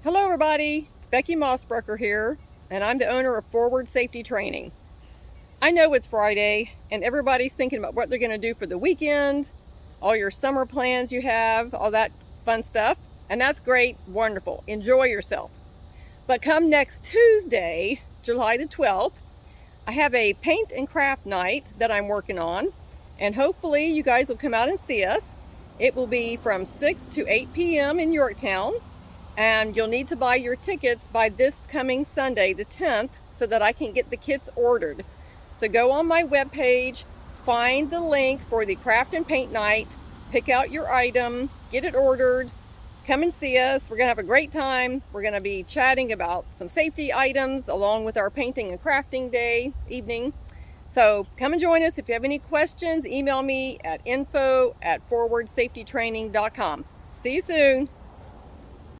Hello everybody, it's Becky Mossbrucker here, and I'm the owner of Forward Safety Training. I know it's Friday, and everybody's thinking about what they're going to do for the weekend, all your summer plans you have, all that fun stuff, and that's great, wonderful, enjoy yourself. But come next Tuesday, July the 12th, I have a paint and craft night that I'm working on, and hopefully you guys will come out and see us. It will be from 6 to 8 p.m. in Yorktown. And you'll need to buy your tickets by this coming Sunday, the 10th, so that I can get the kits ordered. So go on my webpage, find the link for the craft and paint night, pick out your item, get it ordered, come and see us. We're gonna have a great time. We're gonna be chatting about some safety items along with our painting and crafting day evening. So come and join us. If you have any questions, email me at info@forwardsafetytraining.com. See you soon.